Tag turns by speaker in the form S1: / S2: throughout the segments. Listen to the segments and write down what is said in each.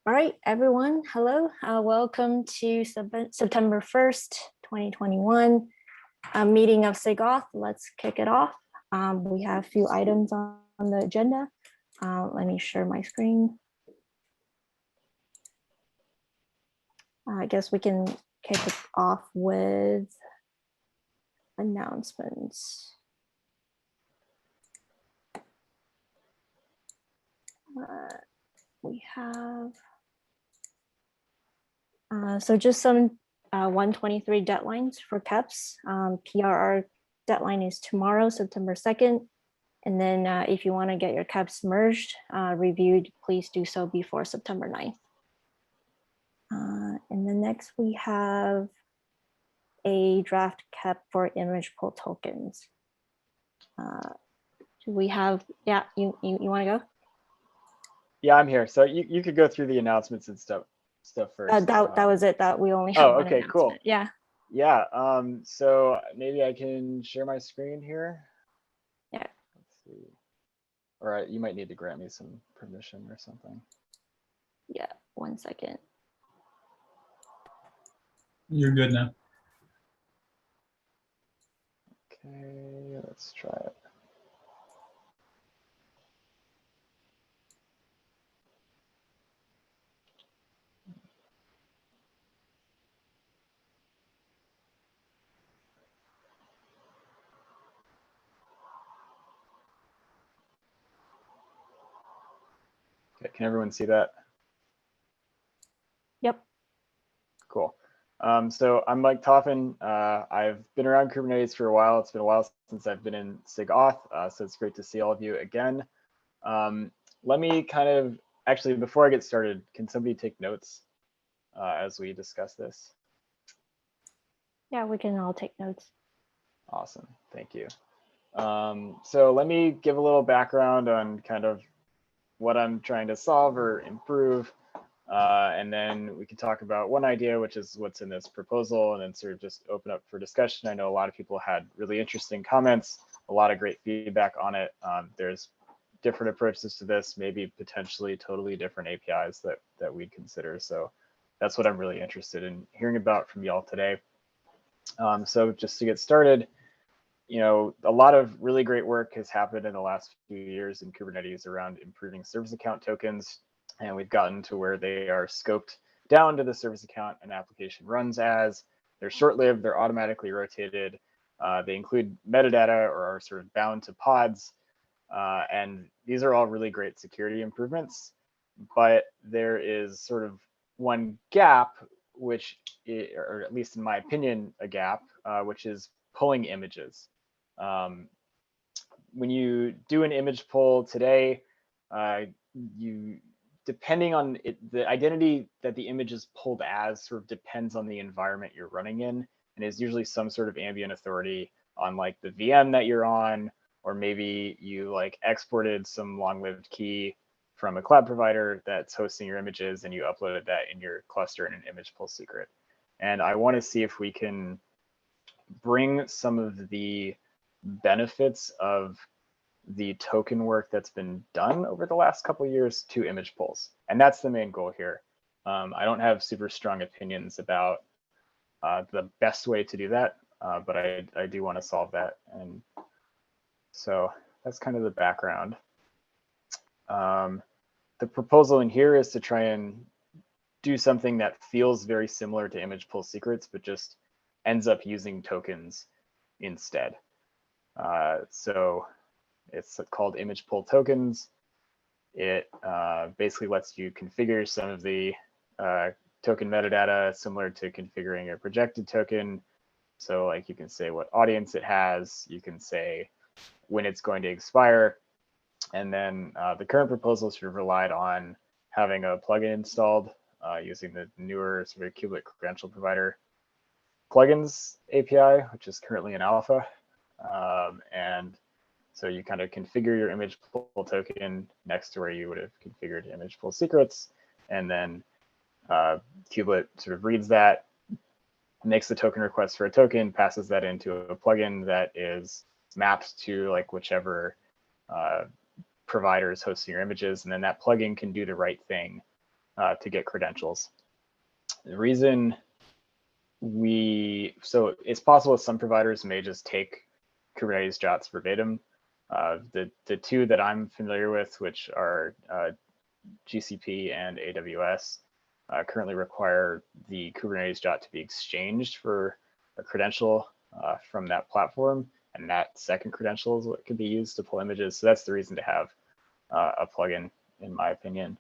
S1: All right, everyone. Hello. Welcome to September 1st, 2021 meeting of sig-auth. Let's kick it off. We have a few items on the agenda. Let me share my screen. I guess we can kick it off with announcements. We have so just some 123 deadlines for KEPs. PRR deadline is tomorrow, September 2nd. And then if you want to get your KEPs merged, reviewed, please do so before September 9th. And then next we have a draft KEP for image pool tokens. Do we have, yeah, you want to go?
S2: Yeah, I'm here. So you could go through the announcements and stuff first.
S1: That was it. That we only have one
S2: okay, cool.
S1: Yeah.
S2: Yeah. So maybe I can share my screen here.
S1: Yeah.
S2: Let's see. All right, you might need to grant me some permission or something.
S1: Yeah. 1 second.
S3: You're good now.
S2: Okay, let's try it. Okay, can everyone see that?
S1: Yep.
S2: Cool. So I'm Mike Toffin. I've been around Kubernetes for a while. It's been a while since I've been in sig-auth, so it's great to see all of you again. Let me actually, before I get started, can somebody take notes as we discuss this?
S1: Yeah, we can all take notes.
S2: Awesome, thank you. So let me give a little background on kind of what I'm trying to solve or improve. And then we can talk about one idea, which is what's in this proposal, and then sort of just open up for discussion. I know a lot of people had really interesting comments, a lot of great feedback on it. There's different approaches to this, maybe potentially totally different APIs that we'd consider. So that's what I'm really interested in hearing about from y'all today. So just to get started, a lot of really great work has happened in the last few years in Kubernetes around improving service account tokens. And we've gotten to where they are scoped down to the service account an application runs as. They're short-lived, they're automatically rotated. They include metadata or are sort of bound to pods. And these are all really great security improvements. But there is sort of one gap, or at least in my opinion, a gap, which is pulling images. When you do an image pull today, depending on the identity that the image is pulled as sort of depends on the environment you're running in, and is usually some sort of ambient authority on like the VM that you're on, or maybe you like exported some long-lived key from a cloud provider that's hosting your images and you uploaded that in your cluster in an image pull secret. And I want to see if we can bring some of the benefits of the token work that's been done over the last couple of years to image pulls. And that's the main goal here. I don't have super strong opinions about the best way to do that, but I do want to solve that. And so that's kind of the background. The proposal in here is to try and do something that feels very similar to image pull secrets, but just ends up using tokens instead. So it's called image pull tokens. It basically lets you configure some of the token metadata similar to configuring a projected token. So like you can say what audience it has, you can say when it's going to expire. And then the current proposal sort of relied on having a plugin installed using the newer sort of kubelet credential provider plugins API, which is currently in alpha. And so you kind of configure your image pull token next to where you would have configured image pull secrets. And then kubelet sort of reads that, makes the token request for a token, passes that into a plugin that is mapped to like whichever provider is hosting your images. And then that plugin can do the right thing to get credentials. The reason so it's possible some providers may just take Kubernetes jobs verbatim. The two that I'm familiar with, which are GCP and AWS, currently require the Kubernetes job to be exchanged for a credential from that platform, and that second credential is what could be used to pull images. So that's the reason to have a plugin, in my opinion,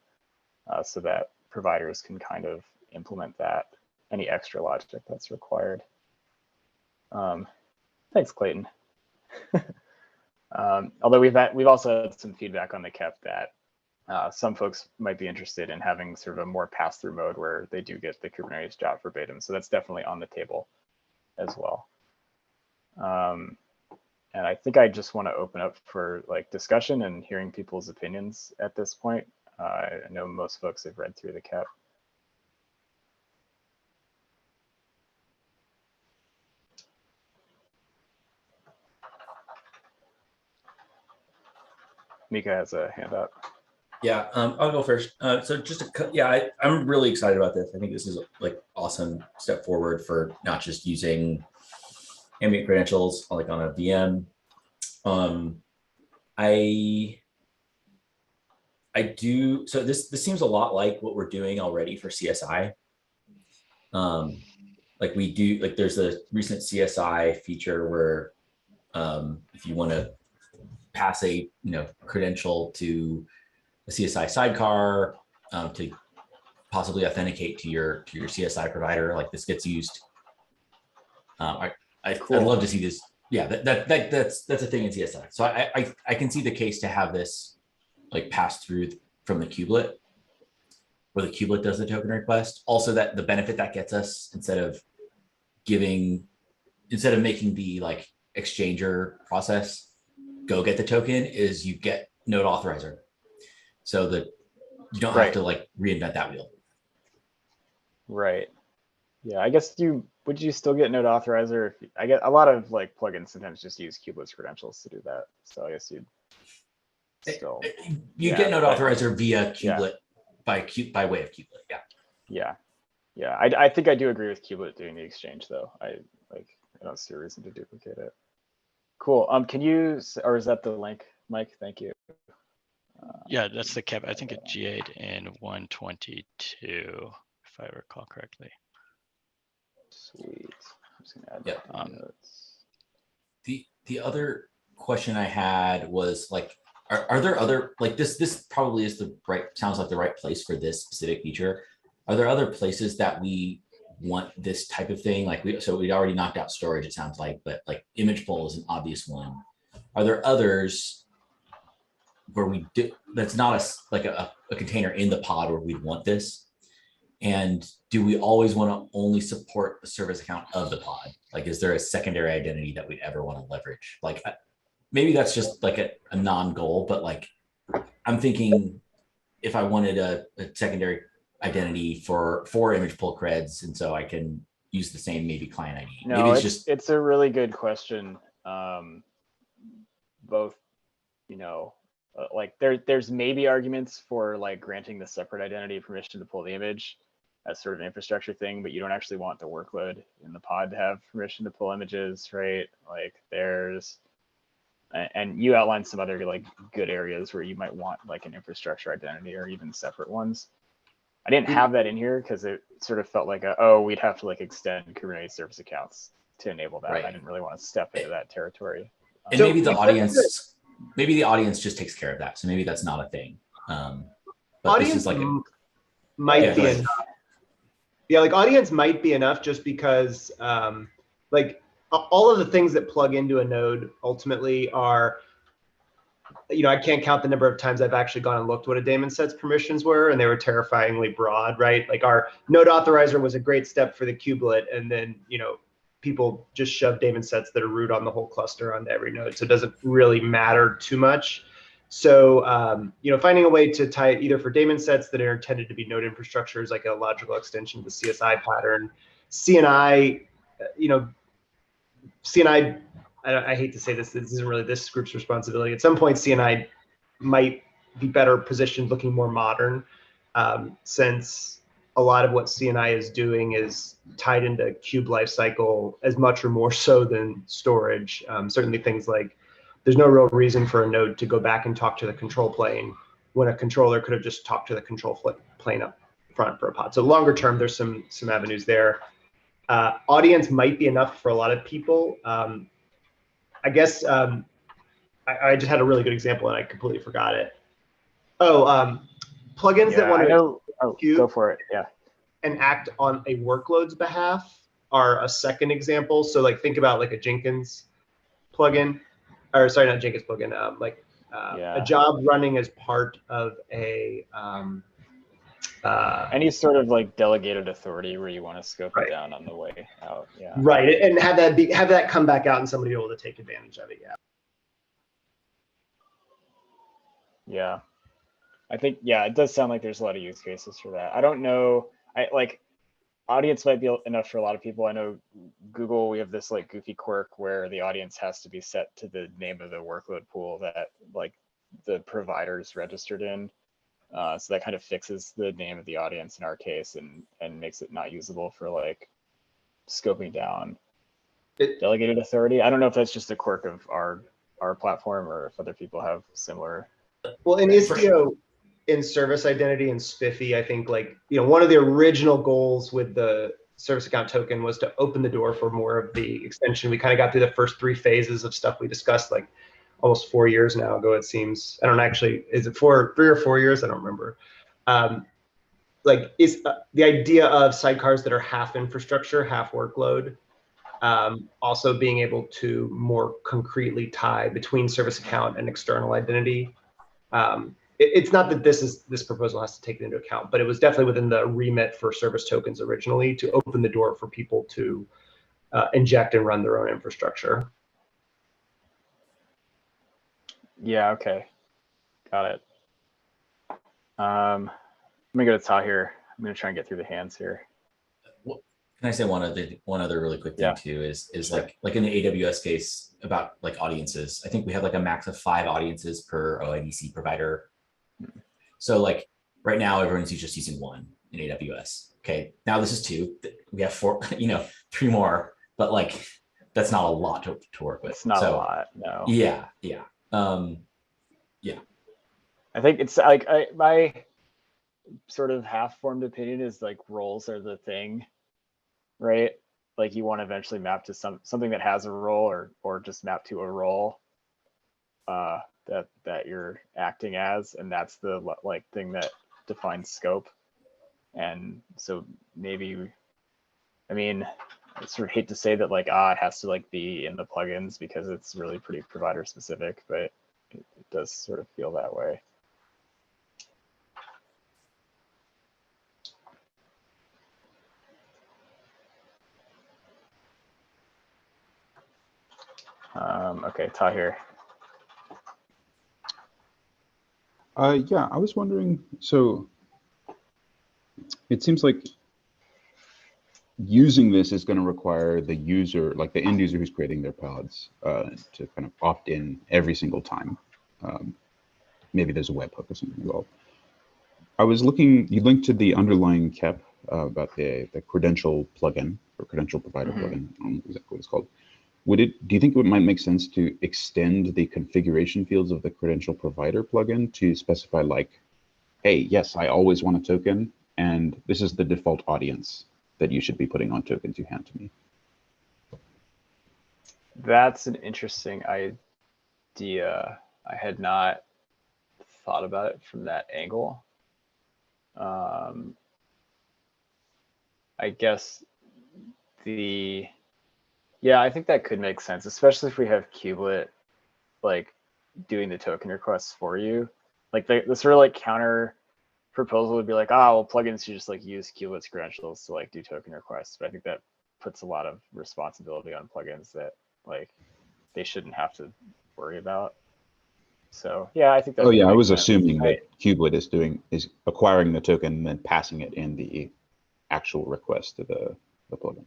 S2: so that providers can kind of implement that, any extra logic that's required. Thanks, Clayton. Although we've also had some feedback on the KEP that some folks might be interested in having sort of a more pass-through mode where they do get the Kubernetes job verbatim. So that's definitely on the table as well. And I think I just want to open up for like discussion and hearing people's opinions at this point. I know most folks have read through the KEP. Mika has a hand up.
S3: Yeah, I'll go first. So just I'm really excited about this. I think this is like awesome step forward for not just using ambient credentials like on a VM. I do. So this seems a lot like what we're doing already for CSI. Like we do, like there's a recent CSI feature where if you want to pass a credential to a CSI sidecar to possibly authenticate to your CSI provider, like this gets used. I'd love to see this. Yeah, that's a thing in CSI. So I can see the case to have this like pass through from the kubelet, where the kubelet does the token request. Also, that the benefit that gets us instead of making the like exchanger process go get the token is you get node authorizer, so that you don't have to like reinvent that wheel.
S2: Right. Yeah, I guess would you still get node authorizer? I get a lot of like plugins sometimes just use kubelet's credentials to do that. So I guess you'd still
S3: get node authorizer via kubelet by way of kubelet.
S2: Yeah. I think I do agree with kubelet doing the exchange though. I don't see a reason to duplicate it. Cool. Can you, or is that the link, Mike? Thank you.
S4: Yeah, that's the KEP. I think it GA'd in 122, if I recall correctly.
S2: Sweet. I'm just gonna add that notes.
S3: The other question I had was like, are there other, like this probably is sounds like the right place for this specific feature. Are there other places that we want this type of thing? Like we'd already knocked out storage, it sounds like, but like image pull is an obvious one. Are there others where we do, that's not a container in the pod where we'd want this? And do we always want to only support the service account of the pod? Like, is there a secondary identity that we'd ever want to leverage? Like, maybe that's just like a non-goal, but like, I'm thinking if I wanted a secondary identity for image pull creds, and so I can use the same maybe client ID.
S2: No,
S3: maybe
S2: it's a really good question. Both, like there's maybe arguments for like granting the separate identity permission to pull the image as sort of an infrastructure thing, but you don't actually want the workload in the pod to have permission to pull images, right? Like and you outlined some other like good areas where you might want like an infrastructure identity or even separate ones. I didn't have that in here because it sort of felt like we'd have to like extend Kubernetes service accounts to enable that. Right. I didn't really want to step into that territory.
S3: And maybe the audience just takes care of that. So maybe that's not a thing. But
S5: audience
S3: this is like
S5: might be enough. Yeah, like audience might be enough just because like all of the things that plug into a node ultimately are, I can't count the number of times I've actually gone and looked what a daemon set's permissions were, and they were terrifyingly broad, right? Like our node authorizer was a great step for the kubelet, and then, people just shove daemon sets that are root on the whole cluster onto every node. So it doesn't really matter too much. So, finding a way to tie it either for daemon sets that are intended to be node infrastructures, like a logical extension of the CSI pattern, CNI, CNI, I hate to say this isn't really this group's responsibility. At some point, CNI might be better positioned looking more modern. since a lot of what CNI is doing is tied into cube lifecycle as much or more so than storage. Certainly things like there's no real reason for a node to go back and talk to the control plane when a controller could have just talked to the control plane up front for a pod. So longer term, there's some avenues there. Audience might be enough for a lot of people. I guess I just had a really good example and I completely forgot it. Oh, plugins that want to
S2: go for it. Yeah.
S5: And act on a workload's behalf are a second example. So like think about like a Jenkins plugin, or sorry, not Jenkins plugin, a job running as part of a
S2: any sort of like delegated authority where you want to scope it down on the way out. Yeah.
S5: Right, and have that come back out and somebody be able to take advantage of it. Yeah.
S2: Yeah. I think, yeah, it does sound like there's a lot of use cases for that. I don't know. Audience might be enough for a lot of people. I know Google, we have this like goofy quirk where the audience has to be set to the name of the workload pool that like the provider's registered in. So that kind of fixes the name of the audience in our case and makes it not usable for like scoping down delegated authority. I don't know if that's just a quirk of our platform or if other people have similar.
S5: Well, in Istio, in service identity and Spiffy, I think one of the original goals with the service account token was to open the door for more of the extension. We kind of got through the first 3 phases of stuff we discussed like almost 4 years now ago, it seems. I don't actually, is it 3 or 4 years? I don't remember. Is the idea of sidecars that are half infrastructure, half workload, also being able to more concretely tie between service account and external identity. It's not that this proposal has to take it into account, but it was definitely within the remit for service tokens originally to open the door for people to inject and run their own infrastructure.
S2: Yeah, okay. Got it. Let me go to Tahir. I'm going to try and get through the hands here.
S3: Well, can I say one other really quick thing too is like in the AWS case about like audiences, I think we have like a max of 5 audiences per OIDC provider. So like right now everyone's just using 1 in AWS. Okay, now this is 2. We have 4, 3 more, but like that's not a lot to work with.
S2: It's not a lot, no.
S3: Yeah.
S2: I think it's like my sort of half-formed opinion is like roles are the thing, right? Like you want to eventually map to something that has a role or just map to a role that you're acting as, and that's the like thing that defines scope. And so maybe, I mean, I sort of hate to say that like it has to like be in the plugins because it's really pretty provider specific, but it does sort of feel that way. Okay, Tahir.
S6: Yeah, I was wondering, so it seems like using this is going to require the user, like the end user who's creating their pods, to kind of opt in every single time. Maybe there's a webhook or something involved. I was looking, you linked to the underlying KEP about the credential plugin or credential provider plugin. I don't know exactly what it's called. Do you think it might make sense to extend the configuration fields of the credential provider plugin to specify like, hey, yes, I always want a token, and this is the default audience that you should be putting on tokens you hand to me?
S2: That's an interesting idea. I had not thought about it from that angle. I guess yeah, I think that could make sense, especially if we have kubelet like doing the token requests for you. Like the sort of like counter proposal would be like, well, plugins should just like use kubelet's credentials to like do token requests. But I think that puts a lot of responsibility on plugins that like they shouldn't have to worry about. So yeah, I think that.
S6: Oh yeah, I was assuming that kubelet is acquiring the token and then passing it in the actual request to the plugin.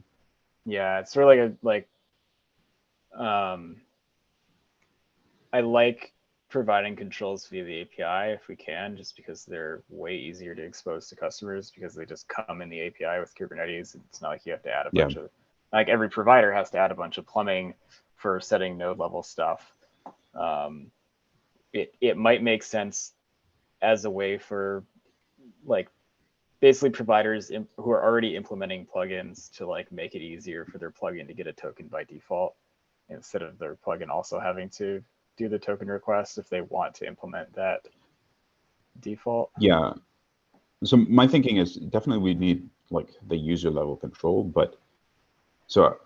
S2: Yeah, it's sort of like I like providing controls via the API if we can, just because they're way easier to expose to customers because they just come in the API with Kubernetes. It's not like you have to add a bunch of, like every provider has to add a bunch of plumbing for setting node level stuff. It might make sense as a way for like basically providers who are already implementing plugins to like make it easier for their plugin to get a token by default instead of their plugin also having to do the token request if they want to implement that default.
S6: Yeah. So my thinking is definitely we need like the user level control, but so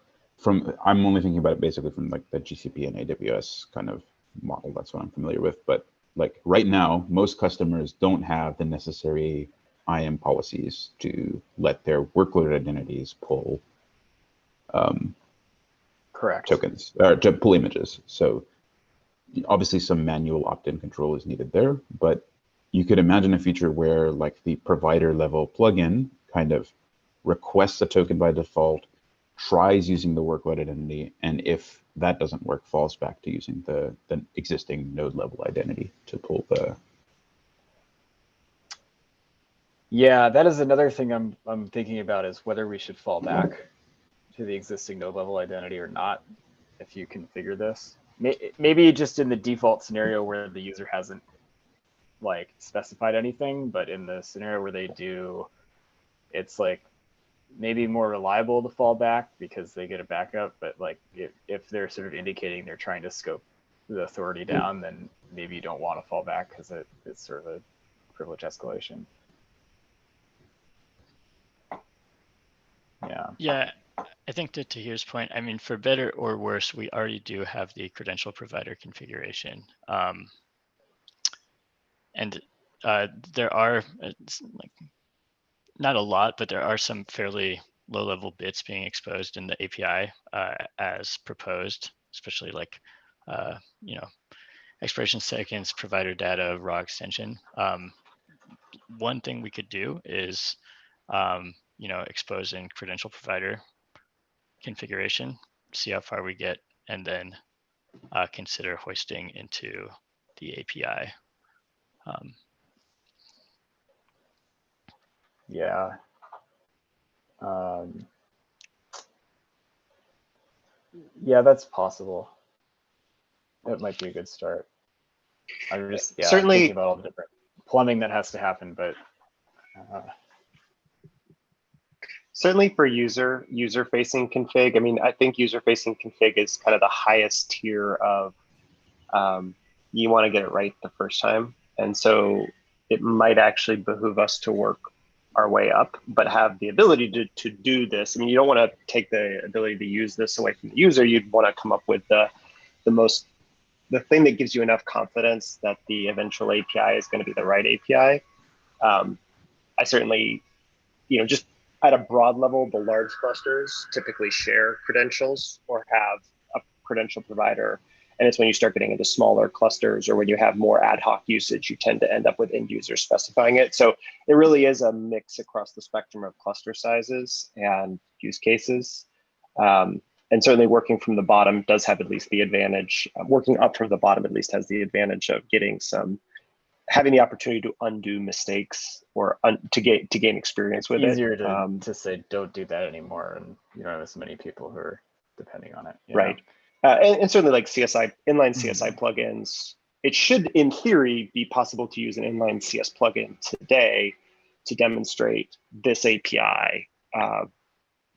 S6: I'm only thinking about it basically from like the GCP and AWS kind of model. That's what I'm familiar with. But like right now, most customers don't have the necessary IAM policies to let their workload identities pull
S2: Correct.
S6: tokens or to pull images. So obviously some manual opt-in control is needed there, but you could imagine a feature where like the provider level plugin kind of requests a token by default, tries using the workload identity, and if that doesn't work, falls back to using the existing node level identity to pull the.
S2: Yeah, that is another thing I'm thinking about is whether we should fall back to the existing node level identity or not if you configure this. Maybe just in the default scenario where the user hasn't like specified anything, but in the scenario where they do, it's like maybe more reliable to fall back because they get a backup. But like if they're sort of indicating they're trying to scope the authority down, then maybe you don't want to fall back because it's sort of a privilege escalation. Yeah.
S4: Yeah, I think to Tahir's point, I mean, for better or worse, we already do have the credential provider configuration. And there are like not a lot, but there are some fairly low-level bits being exposed in the API as proposed, especially like expiration seconds, provider data, raw extension. One thing we could do is expose in credential provider configuration, see how far we get, and then consider hoisting into the API.
S2: Yeah. Yeah, that's possible. It might be a good start. I'm just
S5: Certainly
S2: thinking about all the different plumbing that has to happen, but
S5: certainly for user-facing config. I mean, I think user-facing config is kind of the highest tier of you want to get it right the first time, and so it might actually behoove us to work our way up, but have the ability to do this. I mean, you don't want to take the ability to use this away from the user. You'd want to come up with the thing that gives you enough confidence that the eventual API is going to be the right API. I certainly, just at a broad level, the large clusters typically share credentials or have a credential provider. And it's when you start getting into smaller clusters or when you have more ad hoc usage, you tend to end up with end users specifying it. So it really is a mix across the spectrum of cluster sizes and use cases. And certainly working from the bottom does have at least the advantage. Working up from the bottom at least has the advantage of having the opportunity to undo mistakes or to gain experience with
S2: easier
S5: it.
S2: to say don't do that anymore, and you don't have as many people who are depending on it.
S5: Right. And certainly like inline CSI plugins, it should, in theory, be possible to use an inline CS plugin today to demonstrate this API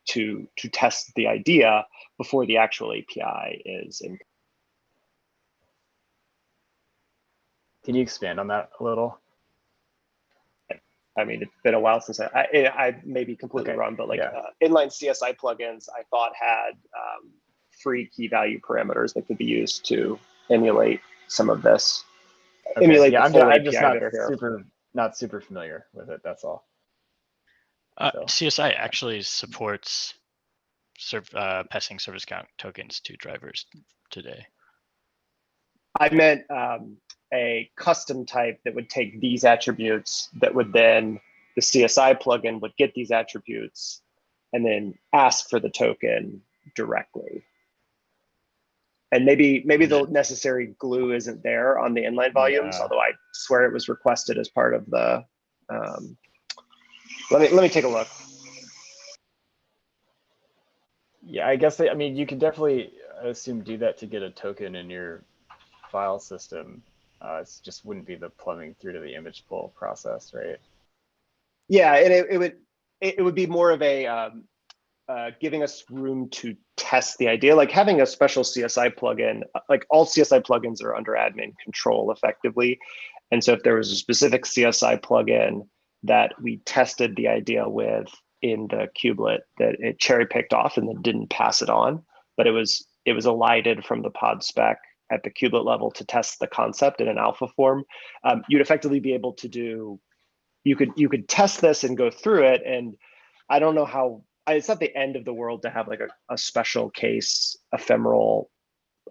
S5: to test the idea before the actual API is in.
S2: Can you expand on that a little?
S5: I mean, it's been a while since I may be completely wrong, but like inline CSI plugins, I thought had free key value parameters that could be used to emulate some of this.
S2: Okay.
S5: Emulate
S2: yeah,
S5: the full
S2: I'm just
S5: API
S2: not super familiar with it. That's all.
S4: CSI actually supports passing service count tokens to drivers today.
S5: I meant a custom type that would take these attributes that would then, the CSI plugin would get these attributes and then ask for the token directly.
S7: And maybe the necessary glue isn't there on the inline volumes,
S2: Yeah.
S7: although I swear it was requested as part of the, let me take a look.
S2: Yeah, I guess, I mean, you can definitely assume do that to get a token in your file system. It just wouldn't be the plumbing through to the image pull process, right?
S7: Yeah, and it would be more of a giving us room to test the idea, like having a special CSI plugin. Like all CSI plugins are under admin control effectively, and so if there was a specific CSI plugin that we tested the idea with in the kubelet that it cherry picked off and then didn't pass it on, but it was elided from the pod spec at the kubelet level to test the concept in an alpha form, you'd effectively be able to do, you could test this and go through it. And I don't know how, it's not the end of the world to have like a special case ephemeral,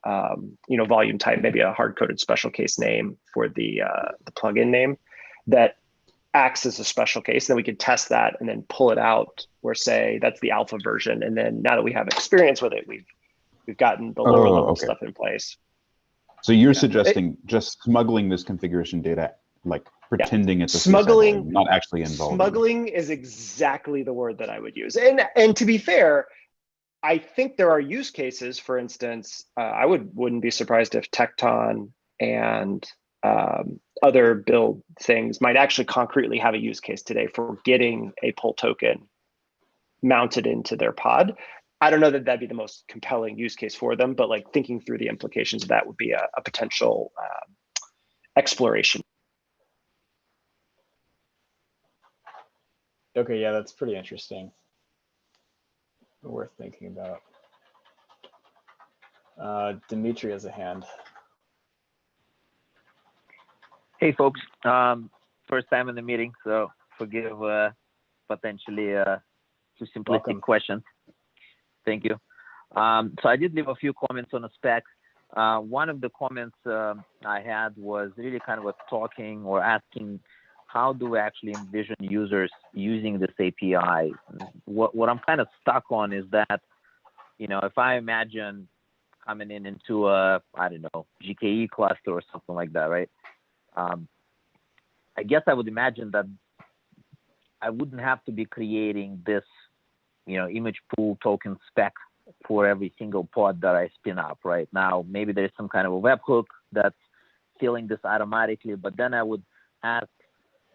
S7: volume type, maybe a hard-coded special case name for the plugin name that acts as a special case. Then we could test that and then pull it out or say that's the alpha version. And then now that we have experience with it, we've gotten the lower level stuff in place.
S6: So you're suggesting just smuggling this configuration data, like pretending it's a
S7: smuggling,
S6: CSI, not actually involved.
S7: Smuggling is exactly the word that I would use. And to be fair, I think there are use cases. For instance, I wouldn't be surprised if Tecton and other build things might actually concretely have a use case today for getting a pull token mounted into their pod. I don't know that that'd be the most compelling use case for them, but like thinking through the implications of that would be a potential exploration.
S2: Okay, yeah, that's pretty interesting. Worth thinking about. Dimitri has a hand.
S8: Hey folks, first time in the meeting, so forgive potentially too simplistic
S2: Welcome.
S8: questions. Thank you. So I did leave a few comments on the specs. One of the comments I had was really kind of talking or asking, how do we actually envision users using this API? What I'm kind of stuck on is that, if I imagine coming into a, I don't know, GKE cluster or something like that, right? I guess I would imagine that I wouldn't have to be creating this, image pool token spec for every single pod that I spin up right now. Maybe there's some kind of a webhook that's filling this automatically, but then I would ask,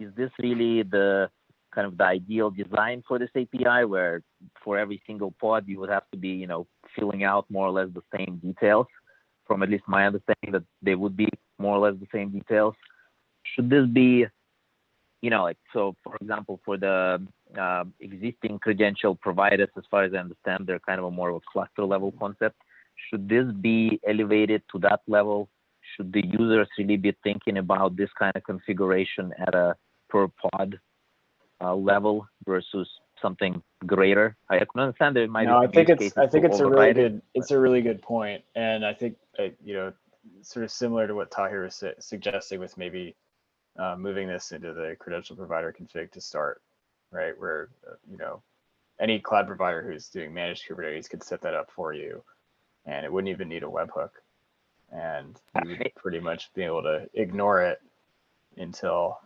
S8: is this really the kind of the ideal design for this API where for every single pod you would have to be, filling out more or less the same details? From at least my understanding that they would be more or less the same details. Should this be, so for example, for the existing credential providers, as far as I understand, they're kind of a more of a cluster level concept. Should this be elevated to that level? Should the users really be thinking about this kind of configuration at a per pod level versus something greater? I can understand there might be.
S2: I think it's a really good point, and I think sort of similar to what Tahir was suggesting with maybe moving this into the credential provider config to start, right? Where any cloud provider who's doing managed Kubernetes could set that up for you, and it wouldn't even need a webhook, and you would pretty much be able to ignore it until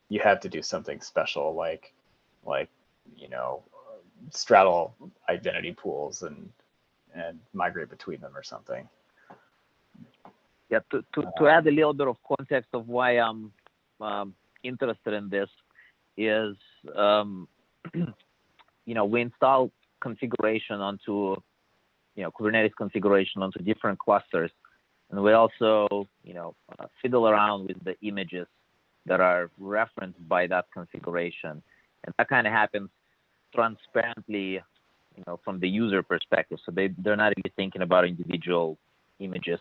S2: you have to do something special like straddle identity pools and migrate between them or something.
S8: Yeah, to add a little bit of context of why I'm interested in this is, we install configuration onto, Kubernetes configuration onto different clusters. And we also, fiddle around with the images that are referenced by that configuration. And that kind of happens transparently, from the user perspective. So they're not really thinking about individual images.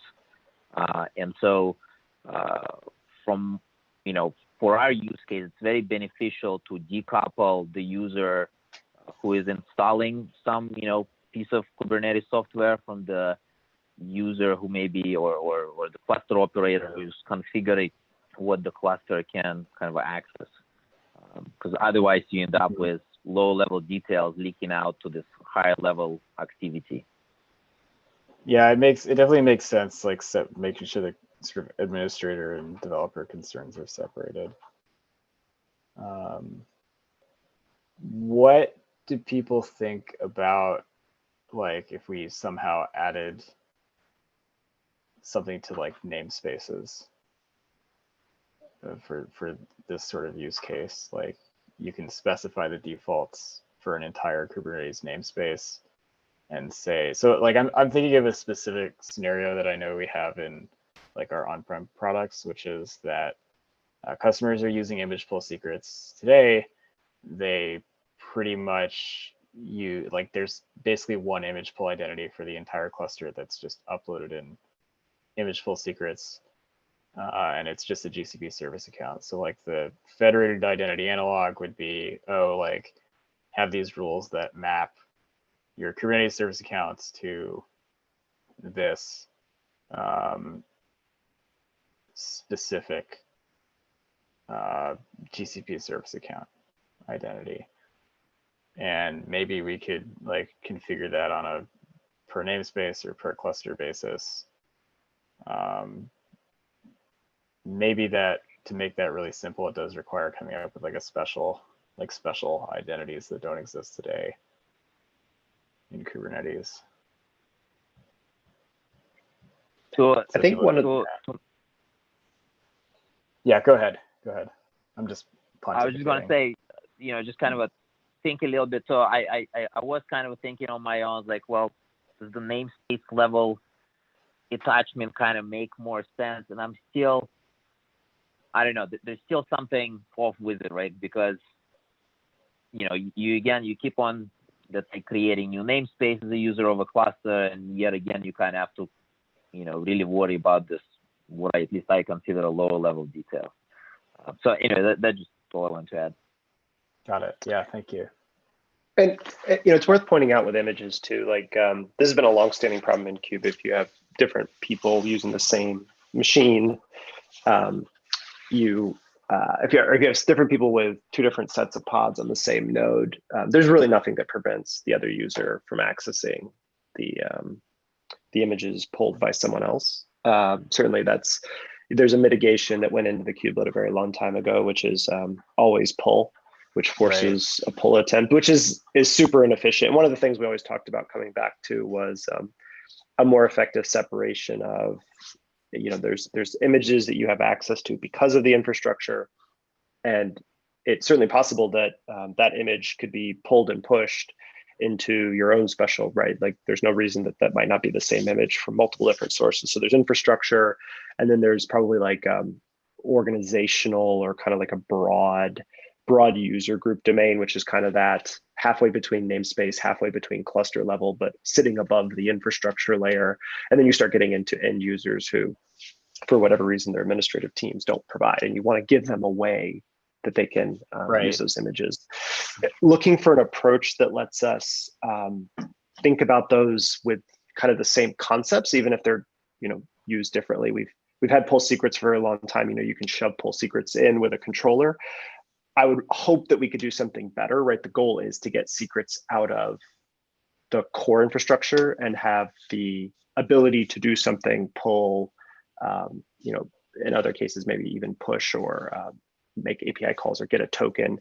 S8: And so from, for our use case, it's very beneficial to decouple the user who is installing some, piece of Kubernetes software from the user who may be, or the cluster operator who's configuring what the cluster can kind of access. Because otherwise you end up with low level details leaking out to this higher level activity.
S2: Yeah, it definitely makes sense, like making sure the sort of administrator and developer concerns are separated. What do people think about, like, if we somehow added something to like namespaces for this sort of use case? Like, you can specify the defaults for an entire Kubernetes namespace and say, so like I'm thinking of a specific scenario that I know we have in like our on-prem products, which is that customers are using image pull secrets today. They pretty much like there's basically one image pull identity for the entire cluster that's just uploaded in image pull secrets. And it's just a GCP service account. So like the federated identity analog would be, oh, like have these rules that map your Kubernetes service accounts to this specific GCP service account identity. And maybe we could like configure that on a per namespace or per cluster basis. Maybe that to make that really simple, it does require coming up with like a special identities that don't exist today in Kubernetes.
S8: So
S7: I think one of
S2: Yeah, go ahead. I'm just
S8: I was just going to say, just kind of think a little bit. So I was kind of thinking on my own, like, well, does the namespace level attachment kind of make more sense? And I'm still, I don't know, there's still something off with it, right? Because, you keep on, let's say, creating new namespace as a user of a cluster, and yet again, you kind of have to, really worry about this, what at least I consider a lower level detail. So anyway, that's just all I want to add.
S2: Got it. Yeah, thank you.
S7: And it's worth pointing out with images too, like this has been a long-standing problem in Kube. If you have different people using the same machine, if you have different people with two different sets of pods on the same node, there's really nothing that prevents the other user from accessing the images pulled by someone else. Certainly there's a mitigation that went into the kubelet a very long time ago, which is always pull, which forces a pull attempt, which is super inefficient. One of the things we always talked about coming back to was a more effective separation of, there's images that you have access to because of the infrastructure, and it's certainly possible that that image could be pulled and pushed into your own special, right? Like there's no reason that might not be the same image from multiple different sources. So there's infrastructure, and then there's probably like organizational or kind of like a broad user group domain, which is kind of that halfway between namespace, halfway between cluster level, but sitting above the infrastructure layer. And then you start getting into end users who, for whatever reason, their administrative teams don't provide, and you want to give them a way that they can use those images. Looking for an approach that lets us think about those with kind of the same concepts, even if they're used differently. We've had pull secrets for a long time. You can shove pull secrets in with a controller. I would hope that we could do something better, right? The goal is to get secrets out of the core infrastructure and have the ability to do something, pull, in other cases, maybe even push or make API calls or get a token,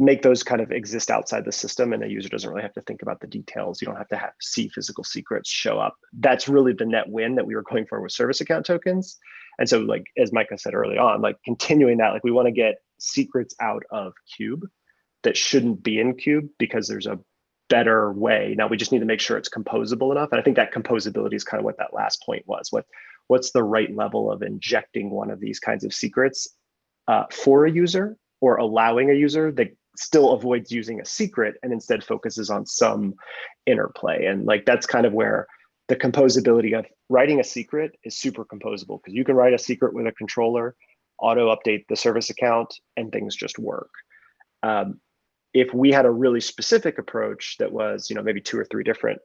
S7: make those kind of exist outside the system, and a user doesn't really have to think about the details. You don't have to see physical secrets show up. That's really the net win that we were going for with service account tokens. And so, like, as Micah said early on, like continuing that, like we want to get secrets out of Kube that shouldn't be in Kube because there's a better way. Now we just need to make sure it's composable enough. And I think that composability is kind of what that last point was. What's the right level of injecting one of these kinds of secrets for a user, or allowing a user that still avoids using a secret and instead focuses on some interplay. And like that's kind of where the composability of writing a secret is super composable, because you can write a secret with a controller, auto update the service account, and things just work. If we had a really specific approach that was, maybe 2 or 3 different,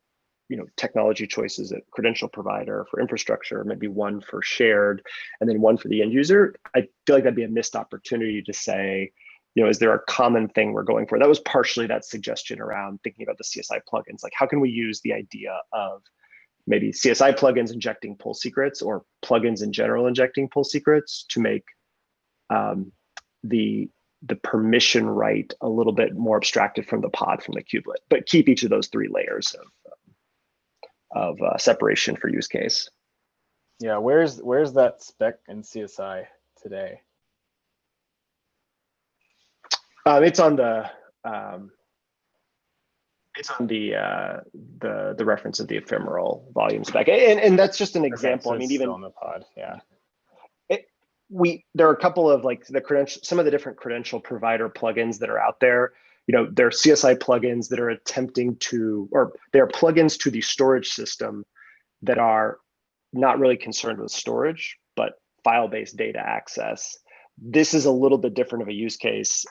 S7: technology choices at credential provider for infrastructure, maybe one for shared, and then one for the end user, I feel like that'd be a missed opportunity to say, is there a common thing we're going for? That was partially that suggestion around thinking about the CSI plugins. Like, how can we use the idea of maybe CSI plugins injecting pull secrets or plugins in general injecting pull secrets to make the permission right a little bit more abstracted from the pod, from the kubelet, but keep each of those 3 layers of separation for use case.
S2: Yeah, where's that spec in CSI today?
S7: It's on the the reference of the ephemeral volume spec, and that's just an example.
S2: Okay, so
S7: I mean,
S2: it's
S7: even
S2: still in the pod, yeah.
S7: There are a couple of like some of the different credential provider plugins that are out there. You know, there are CSI plugins that are attempting to, or they're plugins to the storage system that are not really concerned with storage, but file-based data access. This is a little bit different of a use case.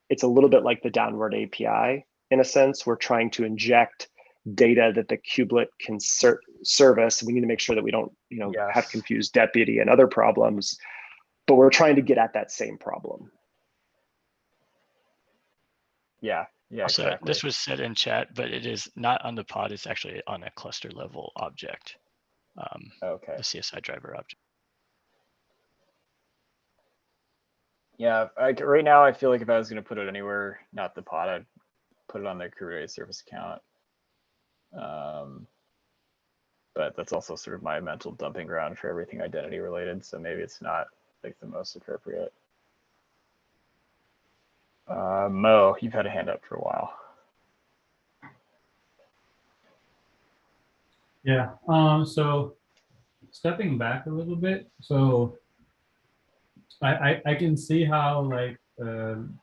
S7: It's a little bit like the downward API in a sense. We're trying to inject data that the kubelet can service. We need to make sure that we don't, have confused deputy and other problems, but we're trying to get at that same problem.
S2: Yeah,
S4: Also,
S2: exactly.
S4: this was said in chat, but it is not on the pod. It's actually on a cluster level object.
S2: Okay.
S4: The CSI driver object.
S2: Yeah, right now I feel like if I was going to put it anywhere, not the pod, I'd put it on the Kubernetes service account. But that's also sort of my mental dumping ground for everything identity related. So maybe it's not like the most appropriate. Mo, you've had a hand up for a while.
S9: Yeah. So stepping back a little bit, so I can see how like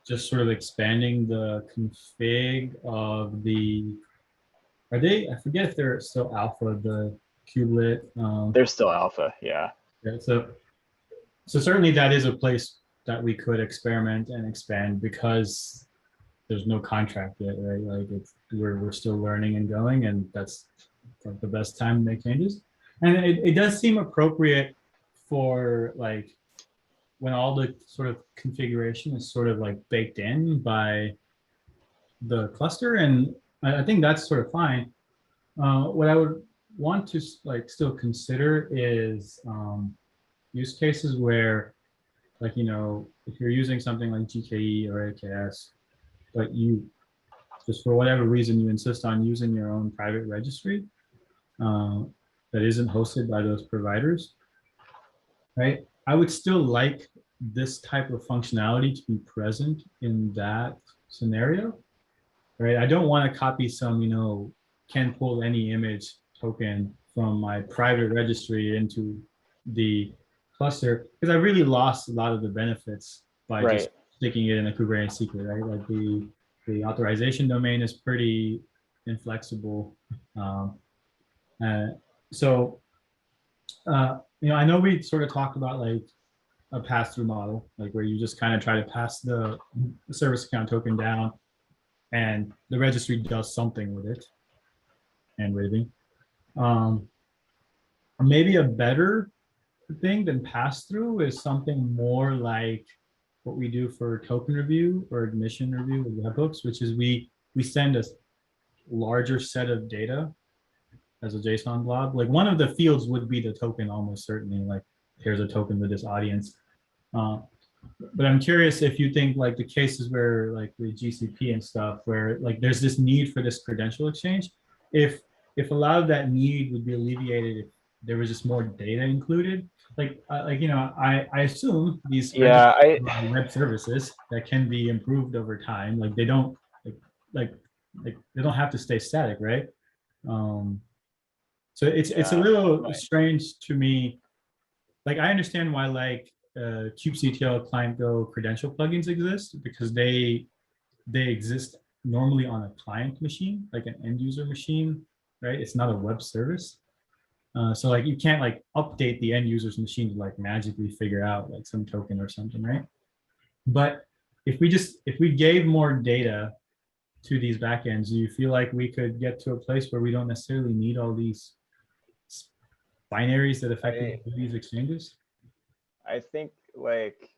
S9: just sort of expanding the config of the, I forget if they're still alpha, the kubelet.
S2: They're still alpha, yeah.
S9: So certainly that is a place that we could experiment and expand, because there's no contract yet, right? Like we're still learning and going, and that's the best time to make changes. And it does seem appropriate for like when all the sort of configuration is sort of like baked in by the cluster, and I think that's sort of fine. What I would want to like still consider is use cases where, like, if you're using something like GKE or AKS, but you just for whatever reason you insist on using your own private registry that isn't hosted by those providers, right? I would still like this type of functionality to be present in that scenario, right? I don't want to copy some, can pull any image token from my private registry into the cluster, because I really lost a lot of the benefits by just sticking it in a Kubernetes secret, right? Like the authorization domain is pretty inflexible. I know we sort of talked about like a pass-through model, like where you just kind of try to pass the service account token down and the registry does something with it, and waving. Maybe a better thing than pass-through is something more like what we do for token review or admission review with webhooks, which is we send a larger set of data as a JSON blob. Like one of the fields would be the token, almost certainly, like here's a token with this audience. But I'm curious if you think like the cases where like the GCP and stuff, where like there's this need for this credential exchange, if a lot of that need would be alleviated if there was just more data included. I assume these web services that can be improved over time. Like they don't like they don't have to stay static, right? So it's a little strange to me. Like I understand why like kubectl client go credential plugins exist, because they exist normally on a client machine, like an end user machine, right? It's not a web service. So like you can't like update the end user's machine to like magically figure out like some token or something, right? But if we gave more data to these backends, do you feel like we could get to a place where we don't necessarily need all these binaries that effectively do these exchanges?
S2: I think like,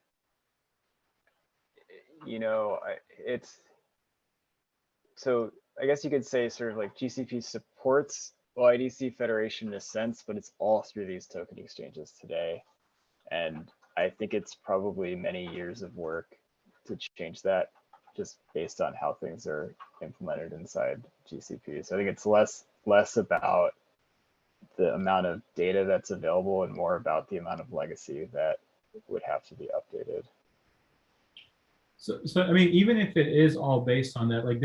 S2: it's, so I guess you could say sort of like GCP supports well, IDC Federation in a sense, but it's all through these token exchanges today. And I think it's probably many years of work to change that, just based on how things are implemented inside GCP. So I think it's less about the amount of data that's available and more about the amount of legacy that would have to be updated.
S9: So I mean, even if it is all based on that, like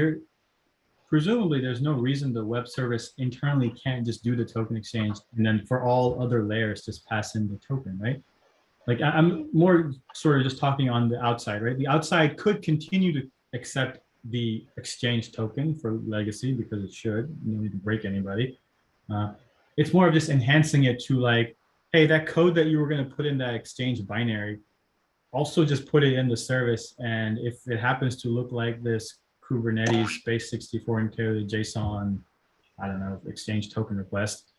S9: presumably there's no reason the web service internally can't just do the token exchange and then for all other layers just pass in the token, right? Like I'm more sort of just talking on the outside, right? The outside could continue to accept the exchange token for legacy because it should. You don't need to break anybody. It's more of just enhancing it to like, hey, that code that you were going to put in that exchange binary, also just put it in the service. And if it happens to look like this Kubernetes base 64 encoded JSON, I don't know, exchange token request,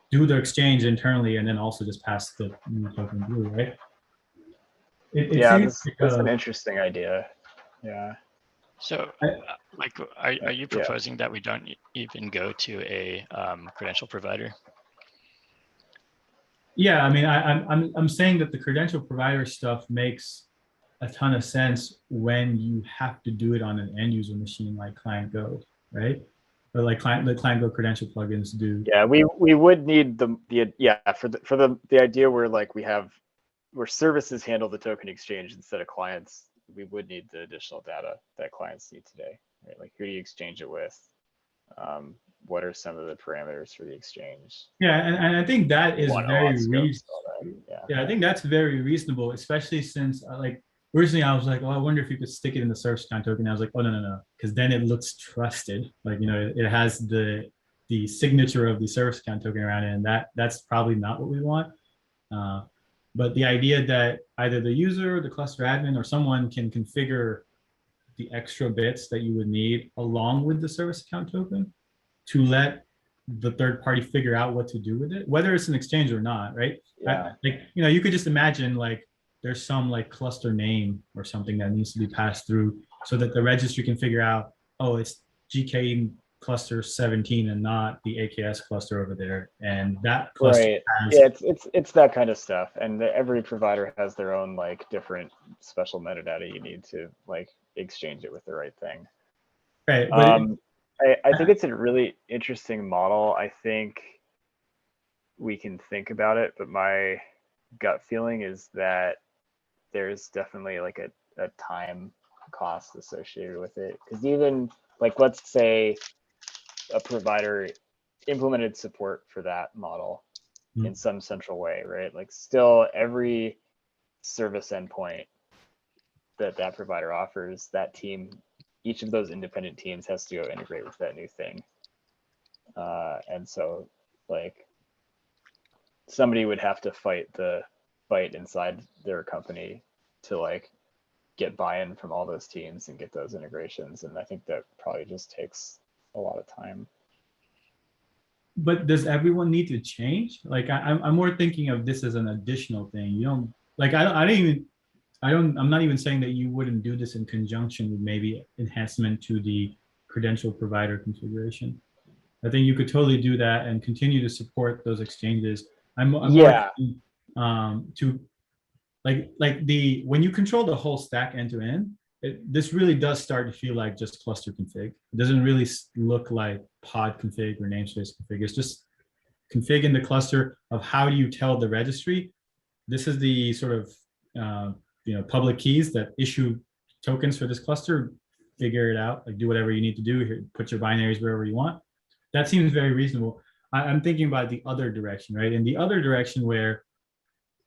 S9: do the exchange internally and then also just pass the new token through, right?
S2: Yeah, that's an interesting idea. Yeah.
S4: So, like, are you proposing that we don't even go to a credential provider?
S9: Yeah, I mean, I'm saying that the credential provider stuff makes a ton of sense when you have to do it on an end user machine like Client Go, right? Or like the Client Go credential plugins do.
S2: Yeah, we would need the for the idea where like where services handle the token exchange instead of clients. We would need the additional data that clients need today, right? Like who do you exchange it with? What are some of the parameters for the exchange?
S9: Yeah, and I think that is very
S2: reasonable.
S9: Yeah, I think that's very reasonable, especially since like originally I was like, oh, I wonder if you could stick it in the service account token. I was like, oh no, because then it looks trusted. Like it has the signature of the service account token around it, and that's probably not what we want. But the idea that either the user, the cluster admin, or someone can configure the extra bits that you would need along with the service account token to let the third party figure out what to do with it, whether it's an exchange or not, right?
S2: Yeah.
S9: Like, you could just imagine like there's some like cluster name or something that needs to be passed through so that the registry can figure out, oh, it's GK cluster 17 and not the AKS cluster over there. And that cluster has,
S2: yeah, it's that kind of stuff. And every provider has their own like different special metadata you need to like exchange it with the right thing.
S9: Right. But
S2: I think it's a really interesting model. I think we can think about it, but my gut feeling is that there's definitely like a time cost associated with it. Because even like, let's say a provider implemented support for that model in some central way, right? Like still every service endpoint that provider offers, that team, each of those independent teams has to go integrate with that new thing. And so like somebody would have to fight inside their company to like get buy-in from all those teams and get those integrations. And I think that probably just takes a lot of time.
S9: But does everyone need to change? Like I'm more thinking of this as an additional thing. You don't like I'm not even saying that you wouldn't do this in conjunction with maybe enhancement to the credential provider configuration. I think you could totally do that and continue to support those exchanges. I'm more to like when you control the whole stack end to end, this really does start to feel like just cluster config. It doesn't really look like pod config or namespace config. It's just config in the cluster of how do you tell the registry, this is the sort of public keys that issue tokens for this cluster, figure it out, like do whatever you need to do here, put your binaries wherever you want. That seems very reasonable. I'm thinking about the other direction, right? In the other direction where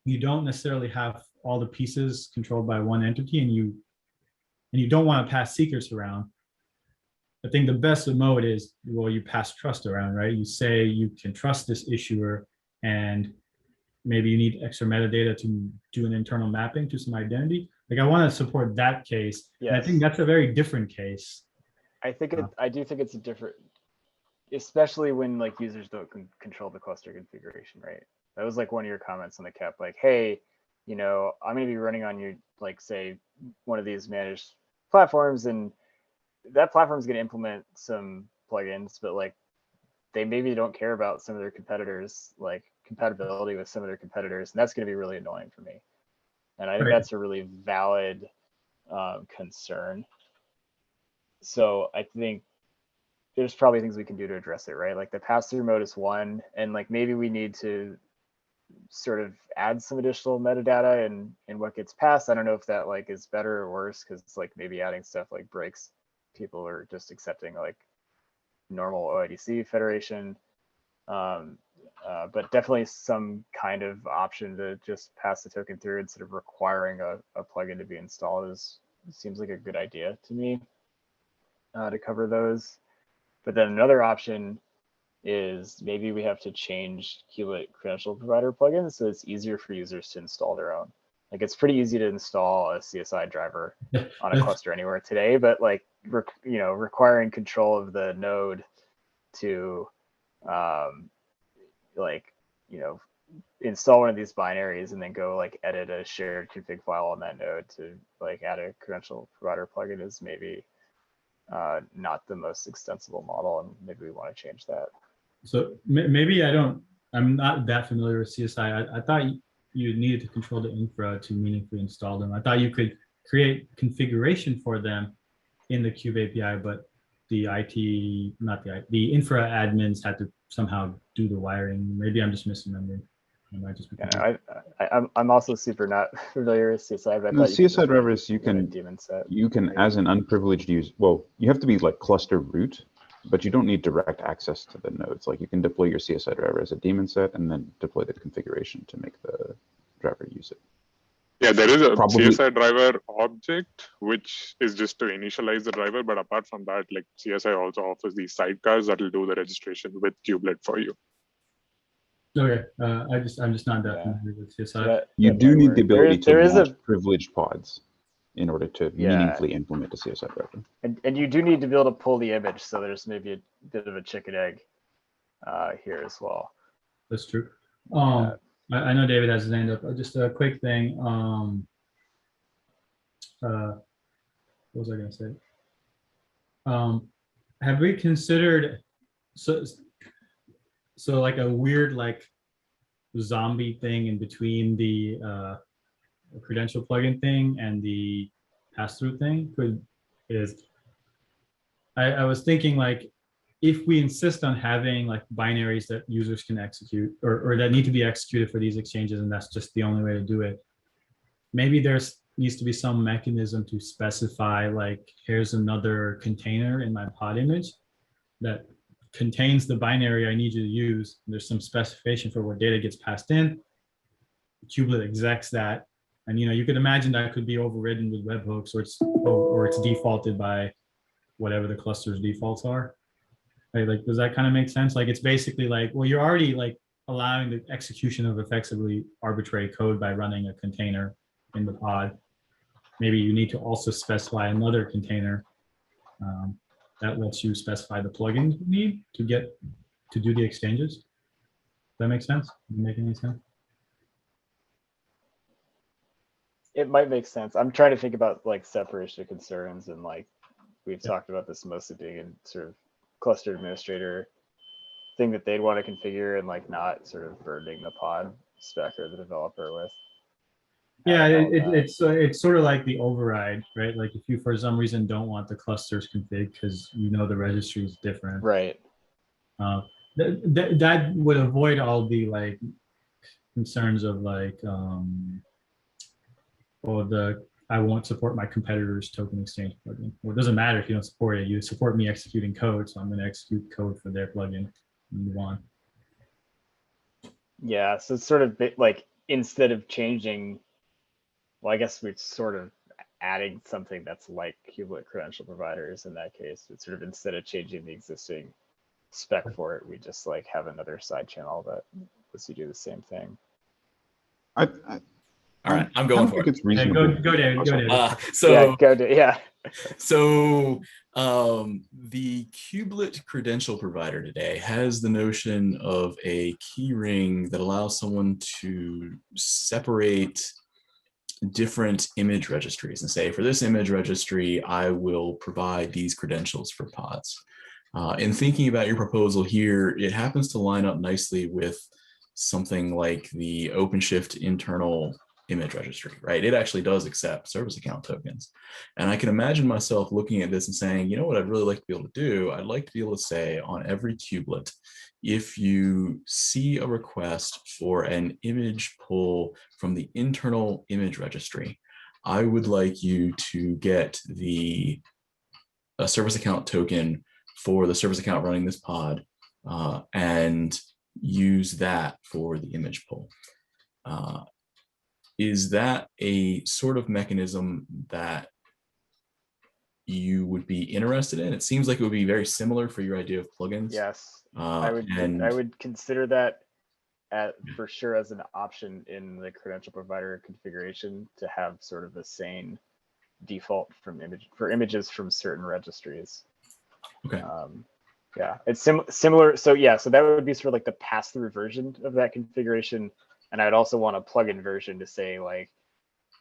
S9: you don't necessarily have all the pieces controlled by one entity and you don't want to pass secrets around. I think the best mode is, well, you pass trust around, right? You say you can trust this issuer and maybe you need extra metadata to do an internal mapping to some identity. Like I want to support that case. Yes. And I think that's a very different case.
S2: I do think it's a different, especially when like users don't control the cluster configuration, right? That was like one of your comments on the cap, like, hey, I'm going to be running on your, like, say, one of these managed platforms, and that platform is going to implement some plugins, but like they maybe don't care about some of their competitors, like compatibility with some of their competitors, and that's going to be really annoying for me. And I think
S9: Right.
S2: that's a really valid concern. So I think there's probably things we can do to address it, right? Like the pass-through mode is one, and like maybe we need to sort of add some additional metadata in what gets passed. I don't know if that like is better or worse, because it's like maybe adding stuff like breaks people are just accepting like normal OIDC federation. But definitely some kind of option to just pass the token through instead of requiring a plugin to be installed seems like a good idea to me to cover those. But then another option is maybe we have to change Kubelet credential provider plugins so it's easier for users to install their own. Like it's pretty easy to install a CSI driver on a cluster anywhere today, but like requiring control of the node to install one of these binaries and then go like edit a shared config file on that node to like add a credential provider plugin is maybe not the most extensible model, and maybe we want to change that.
S9: So maybe I'm not that familiar with CSI. I thought you needed to control the infra to meaningfully install them. I thought you could create configuration for them in the Kube API, but the infra admins had to somehow do the wiring. Maybe I'm just misremembering. I might just be
S2: I'm also super not familiar with CSI, but I thought
S6: CSI drivers you can as an unprivileged user. Well, you have to be like cluster root, but you don't need direct access to the nodes. Like you can deploy your CSI driver as a daemon set and then deploy the configuration to make the driver use it.
S10: Yeah, there is a CSI driver object, which is just to initialize the driver. But apart from that, like CSI also offers these sidecars that will do the registration with Kubelet for you.
S9: Okay, I'm just not that familiar with CSI.
S6: You do need the ability to launch privileged pods in order to meaningfully implement a CSI driver.
S2: And you do need to be able to pull the image, so there's maybe a bit of a chicken egg here as well.
S9: That's true. I know David has his hand up. Just a quick thing. What was I going to say? Have we considered so like a weird like zombie thing in between the credential plugin thing and the pass-through thing I was thinking like if we insist on having like binaries that users can execute or that need to be executed for these exchanges, and that's just the only way to do it, maybe needs to be some mechanism to specify like here's another container in my pod image that contains the binary I need you to use. There's some specification for what data gets passed in. Kubelet execs that, and you could imagine that could be overridden with webhooks, or it's defaulted by whatever the cluster's defaults are. Right? Like, does that kind of make sense? Like, it's basically like, well, you're already like allowing the execution of effectively arbitrary code by running a container in the pod. Maybe you need to also specify another container that lets you specify the plugins you need to do the exchanges. Does that make sense? Does it make any sense?
S2: It might make sense. I'm trying to think about like separation of concerns, and like we've talked about this mostly being in sort of cluster administrator thing that they'd want to configure and like not sort of burdening the pod spec or the developer with.
S9: Yeah, it's sort of like the override, right? Like if you for some reason don't want the clusters config because the registry is different,
S2: right?
S9: That would avoid all the like concerns of like, I won't support my competitor's token exchange plugin. Well, it doesn't matter if you don't support it. You support me executing code, so I'm going to execute code for their plugin and move on.
S2: Yeah, so it's sort of like instead of changing. Well, I guess we're sort of adding something that's like Kubelet credential providers in that case. It's sort of instead of changing the existing spec for it, we just like have another side channel that lets you do the same thing.
S3: All right, I'm going for it.
S6: It's reasonable.
S9: Go, David. Go, David.
S3: So the Kubelet credential provider today has the notion of a key ring that allows someone to separate different image registries and say, for this image registry, I will provide these credentials for pods.
S11: In thinking about your proposal here, it happens to line up nicely with something like the OpenShift internal image registry, right? It actually does accept service account tokens. And I can imagine myself looking at this and saying, you know what I'd really like to be able to do? I'd like to be able to say on every kubelet, if you see a request for an image pull from the internal image registry, I would like you to get the service account token for the service account running this pod and use that for the image pull. Is that a sort of mechanism that you would be interested in? It seems like it would be very similar for your idea of plugins.
S2: Yes, I would consider that for sure as an option in the credential provider configuration to have sort of the same default for images from certain registries.
S11: Okay.
S2: Yeah, it's similar. So yeah, so that would be sort of like the pass-through version of that configuration. And I'd also want a plugin version to say, like,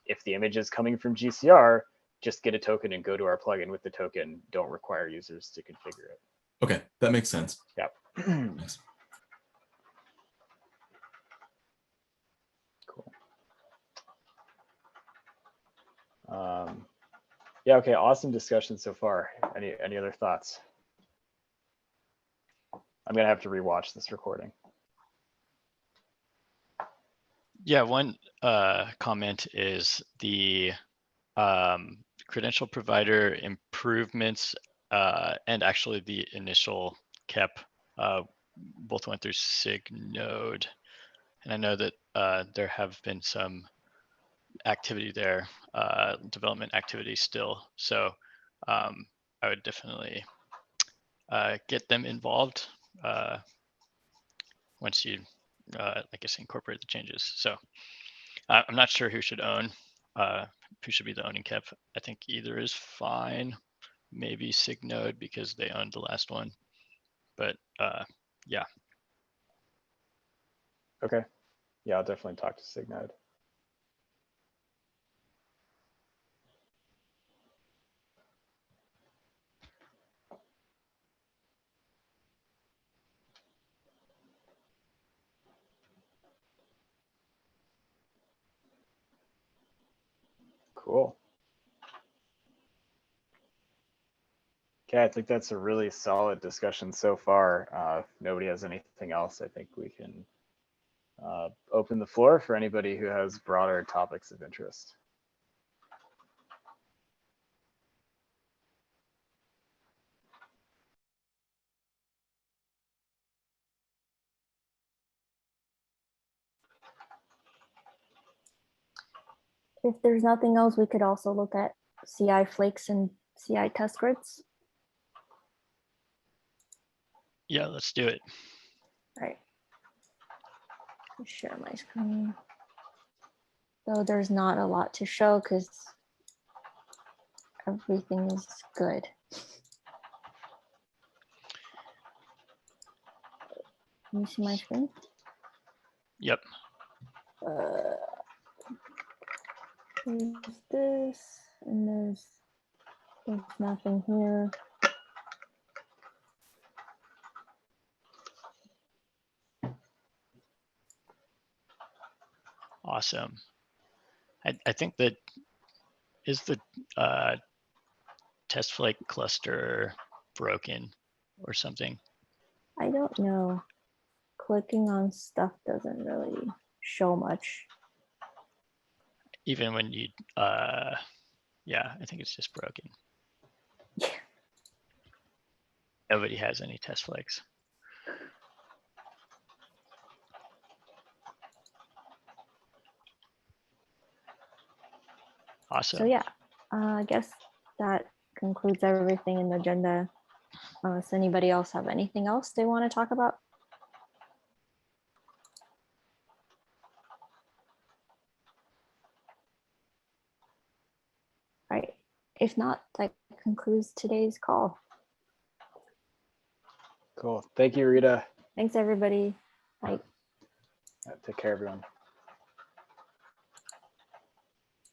S2: if the image is coming from GCR, just get a token and go to our plugin with the token. Don't require users to configure it.
S11: Okay, that makes sense.
S2: Yeah.
S11: Thanks.
S2: Cool. Yeah, okay, awesome discussion so far. Any other thoughts? I'm gonna have to rewatch this recording.
S4: Yeah, one comment is the credential provider improvements and actually the initial KEP both went through sig-node. And I know that there have been some activity there, development activity still. So I would definitely get them involved once you, I guess, incorporate the changes. So I'm not sure who should own, who should be the owning KEP. I think either is fine, maybe sig-node because they owned the last one. But yeah.
S2: Okay. Yeah, I'll definitely talk to sig-node. Cool. Okay, I think that's a really solid discussion so far. If nobody has anything else, I think we can open the floor for anybody who has broader topics of interest.
S1: If there's nothing else, we could also look at CI flakes and CI test grids.
S4: Yeah, let's do it.
S1: All right. Share my screen. Though there's not a lot to show because everything is good. Can you see my screen?
S4: Yep.
S1: There's this, and there's nothing here.
S4: Awesome. I think that is the test flake cluster broken or something.
S1: I don't know. Clicking on stuff doesn't really show much.
S4: Even when you, yeah, I think it's just broken.
S1: Yeah.
S4: Nobody has any test flakes. Awesome.
S1: So yeah, I guess that concludes everything in the agenda. Does anybody else have anything else they want to talk about? All right. If not, that concludes today's call.
S2: Cool. Thank you, Rita.
S1: Thanks, everybody. Bye.
S2: Take care, everyone.